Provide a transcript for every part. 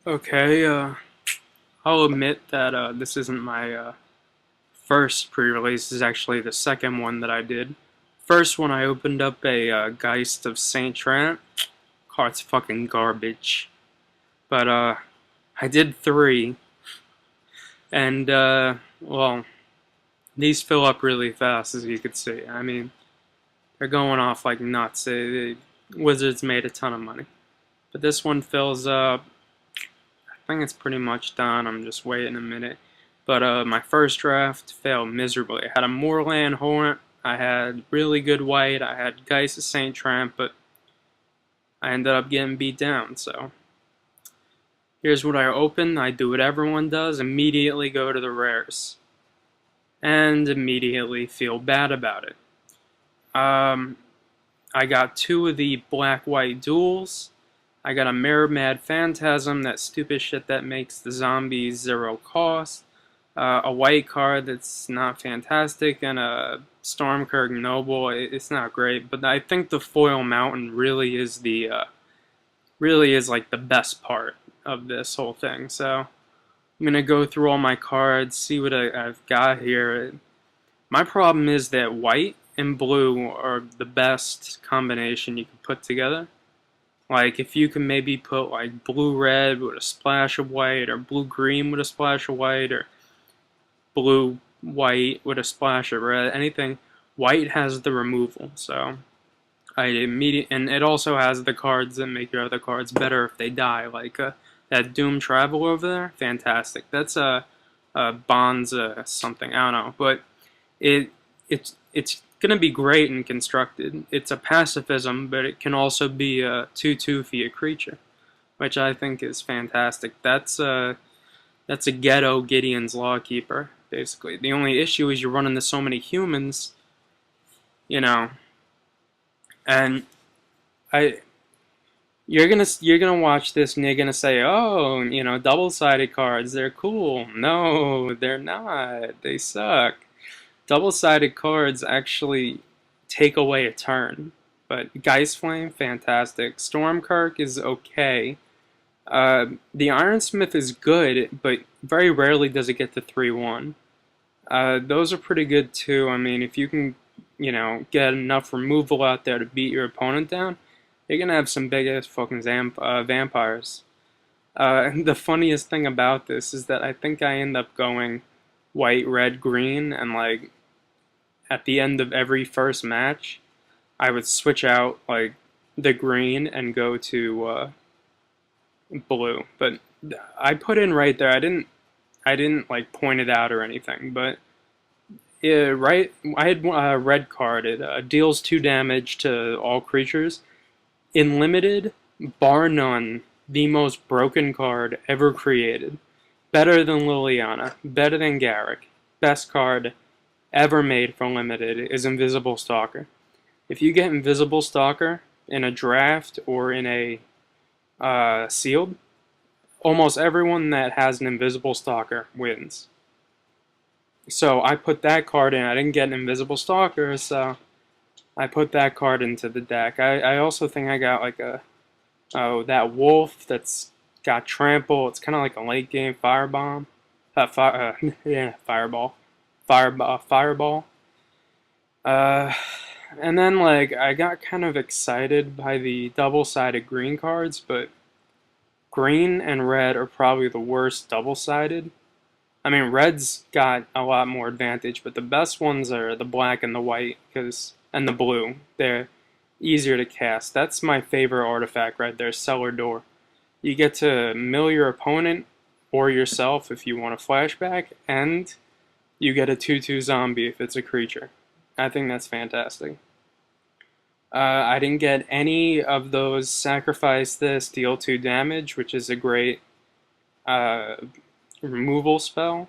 Okay, I'll admit that this isn't my first pre-release. This is actually the second one that I did. First one, I opened up a Geist of Saint Trant. Card's fucking garbage. But I did three, and well, these fill up really fast, as you can see. I mean, they're going off like nuts. Wizards made a ton of money. But this one fills up. I think it's pretty much done. I'm just waiting a minute. But my first draft failed miserably. I had a Moorland Hornet. I had really good white. I had Geist of St. Tramp, but I ended up getting beat down. So here's what I open. I do what everyone does. Immediately go to the rares. And immediately feel bad about it. I got two of the black-white duels. I got a Mirror Mad Phantasm, that stupid shit that makes the zombies 0 cost. A white card that's not fantastic, and a Stormkirk Noble. It's not great, but I think the foil mountain really is like the best part of this whole thing. So I'm gonna go through all my cards, see what I've got here. My problem is that white and blue are the best combination you can put together. Like, if you can maybe put like blue-red with a splash of white, or blue-green with a splash of white, or blue-white with a splash of red, anything. White has the removal, so and it also has the cards that make your other cards better if they die, like that Doom Travel over there. Fantastic. That's a Bonza something. I don't know, but it's gonna be great and constructed. It's a pacifism, but it can also be a 2/2 for your creature, which I think is fantastic. That's a ghetto Gideon's Lawkeeper, basically. The only issue is you're running into so many humans, you know, and I you're gonna watch this and you're gonna say, oh, double-sided cards, they're cool. No, they're not. They suck. Double-sided cards actually take away a turn. But Geist Flame, fantastic. Stormkirk is okay. The Ironsmith is good, but very rarely does it get to 3/1. Those are pretty good too. I mean, if you can, get enough removal out there to beat your opponent down, you're gonna have some big ass fucking vampires. And the funniest thing about this is that I think I end up going white, red, green, and like at the end of every first match, I would switch out like the green and go to blue. But I put in right there. I didn't like point it out or anything, but yeah, right. I had a red card. It deals 2 damage to all creatures. In limited, bar none, the most broken card ever created. Better than Liliana. Better than Garrick. Best card ever made for limited is Invisible Stalker. If you get Invisible Stalker in a draft or in a sealed, almost everyone that has an Invisible Stalker wins. So I put that card in. I didn't get an Invisible Stalker, so I put that card into the deck. I also think I got like that wolf that's got trample. It's kind of like a late game firebomb. Yeah, fireball. Fireball. Uh, and then like I got kind of excited by the double-sided green cards, but green and red are probably the worst double-sided. I mean, red's got a lot more advantage, but the best ones are the black and the white, and the blue. They're easier to cast. That's my favorite artifact right there, Cellar Door. You get to mill your opponent or yourself if you want a flashback, and you get a 2/2 zombie if it's a creature. I think that's fantastic. I didn't get any of those sacrifice this, deal 2 damage, which is a great uh, removal spell.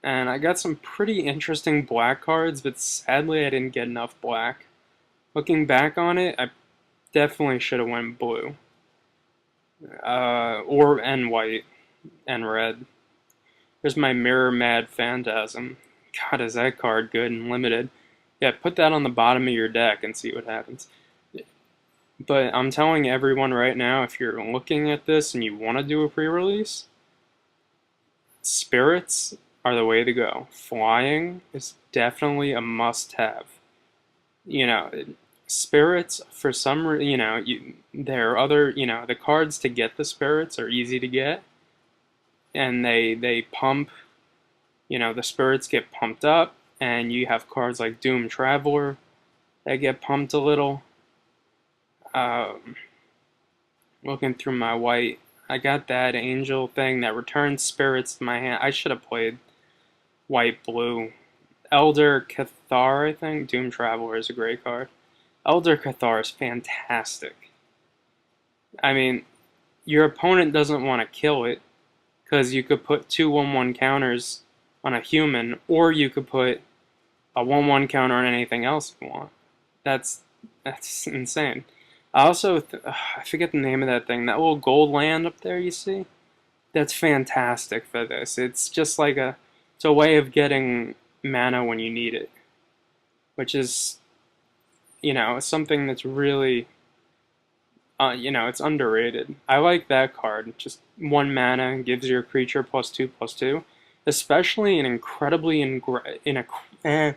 And I got some pretty interesting black cards, but sadly I didn't get enough black. Looking back on it, I definitely should have went blue. And white and red. There's my Mirror Mad Phantasm. God, is that card good and limited. Yeah, put that on the bottom of your deck and see what happens. But I'm telling everyone right now, if you're looking at this and you want to do a pre-release, spirits are the way to go. Flying is definitely a must-have. You know, spirits for some there are other, the cards to get the spirits are easy to get, and they pump, the spirits get pumped up, and you have cards like Doom Traveler that get pumped a little. Um, Looking through my white, I got that angel thing that returns spirits to my hand. I should have played white blue. Elder Cathar, I think. Doom Traveler is a great card. Elder Cathar is fantastic. I mean, your opponent doesn't want to kill it because you could put two 1/1 counters on a human, or you could put a 1/1 counter on anything else you want. That's that's insane. I also I forget the name of that thing. That little gold land up there, you see? That's fantastic for this. It's just like it's a way of getting mana when you need it, which is something that's really it's underrated. I like that card. Just one mana gives your creature +2/+2, especially in incredibly in a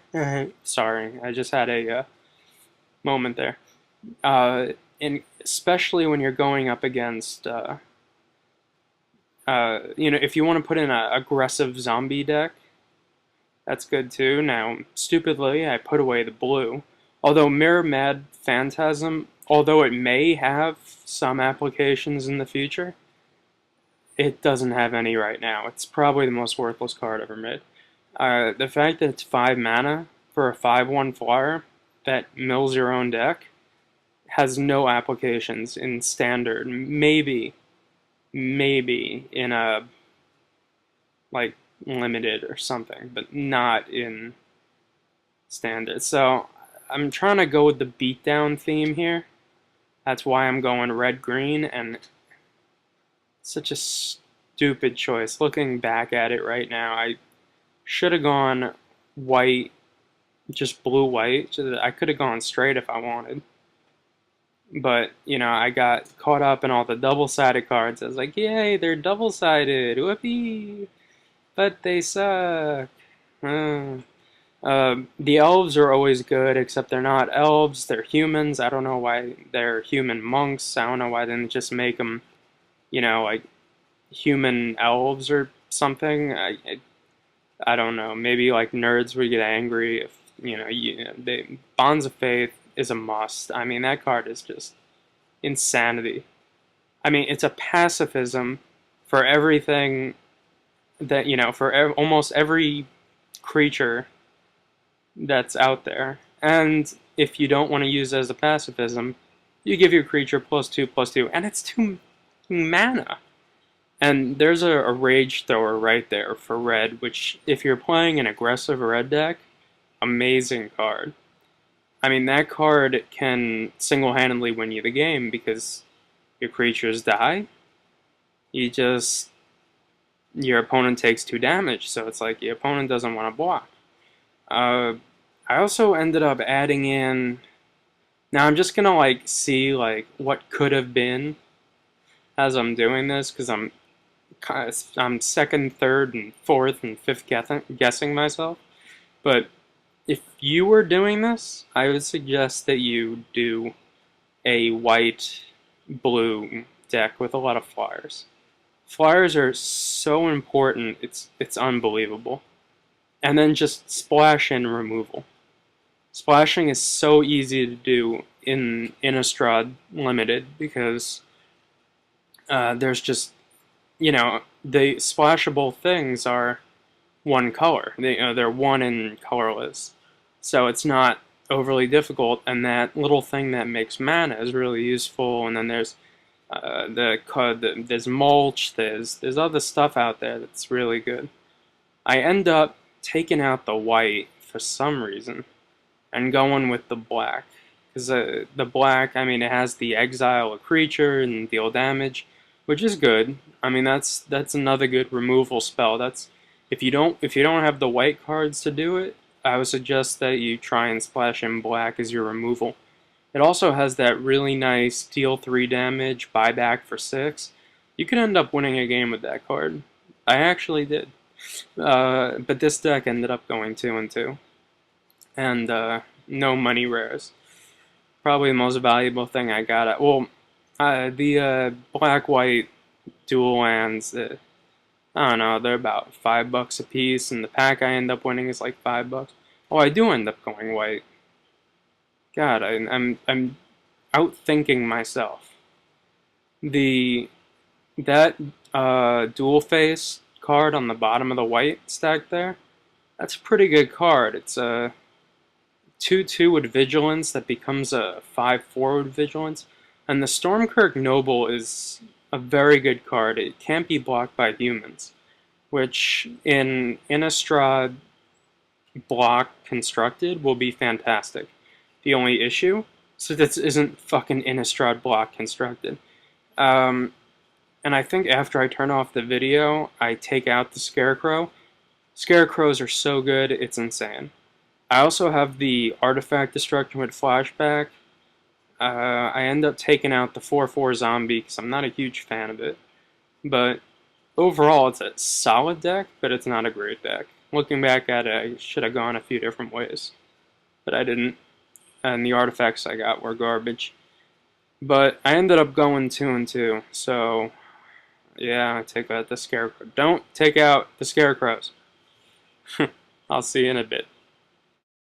sorry, I just had a moment there. And especially when you're going up against if you want to put in an aggressive zombie deck, that's good too. Now, stupidly, I put away the blue. Although Mirror Mad Phantasm, although it may have some applications in the future, it doesn't have any right now. It's probably the most worthless card ever made. The fact that it's 5 mana for a 5/1 flyer that mills your own deck has no applications in standard. Maybe in a like limited or something, but not in standard. So I'm trying to go with the beatdown theme here. That's why I'm going red-green, and such a stupid choice. Looking back at it right now, I should have gone white, just blue-white. I could have gone straight if I wanted. But, I got caught up in all the double-sided cards. I was like, yay, they're double-sided, whoopee! But they suck. The elves are always good, except they're not elves, they're humans. I don't know why they're human monks. I don't know why they didn't just make them, like human elves or something. I don't know. Maybe like nerds would get angry if, Bonds of Faith is a must. I mean, that card is just insanity. I mean, it's a pacifism for everything that, for almost every creature that's out there. And if you don't want to use it as a pacifism, you give your creature +2/+2, and it's 2 mana. And there's a rage thrower right there for red, which, if you're playing an aggressive red deck, amazing card. I mean, that card can single-handedly win you the game because your creatures die. Your opponent takes 2 damage, so it's like your opponent doesn't want to block. I also ended up adding in. Now I'm just gonna see what could have been as I'm doing this, because I'm second, third, and fourth, and fifth guessing myself. But if you were doing this, I would suggest that you do a white-blue deck with a lot of flyers. Flyers are so important, it's unbelievable. And then just splash in removal. Splashing is so easy to do in Innistrad Limited because there's just, the splashable things are one color. They're one and colorless. So it's not overly difficult, and that little thing that makes mana is really useful. And then there's there's mulch, there's other stuff out there that's really good. I end up taking out the white for some reason and going with the black, because the black, I mean, it has the exile a creature and deal damage, which is good. I mean, that's another good removal spell. That's if you don't have the white cards to do it, I would suggest that you try and splash in black as your removal. It also has that really nice deal 3 damage, buyback for 6. You could end up winning a game with that card. I actually did. But this deck ended up going 2 and 2. And no money rares. Probably the most valuable thing I got at. Well, the black-white dual lands, I don't know, they're about $5 a piece, and the pack I end up winning is like $5. Oh, I do end up going white. God, I'm outthinking myself. That dual face card on the bottom of the white stack there, that's a pretty good card. It's a 2/2 with vigilance that becomes a 5/4 with vigilance, and the Stormkirk Noble is a very good card. It can't be blocked by humans, which in Innistrad block constructed will be fantastic. The only issue, so this isn't fucking Innistrad block constructed. And I think after I turn off the video, I take out the Scarecrow. Scarecrows are so good, it's insane. I also have the Artifact Destruction with Flashback. I end up taking out the 4/4 Zombie because I'm not a huge fan of it. But overall, it's a solid deck, but it's not a great deck. Looking back at it, I should have gone a few different ways. But I didn't. And the artifacts I got were garbage. But I ended up going 2 and 2, so yeah, I take out the Scarecrow. Don't take out the Scarecrows. I'll see you in a bit.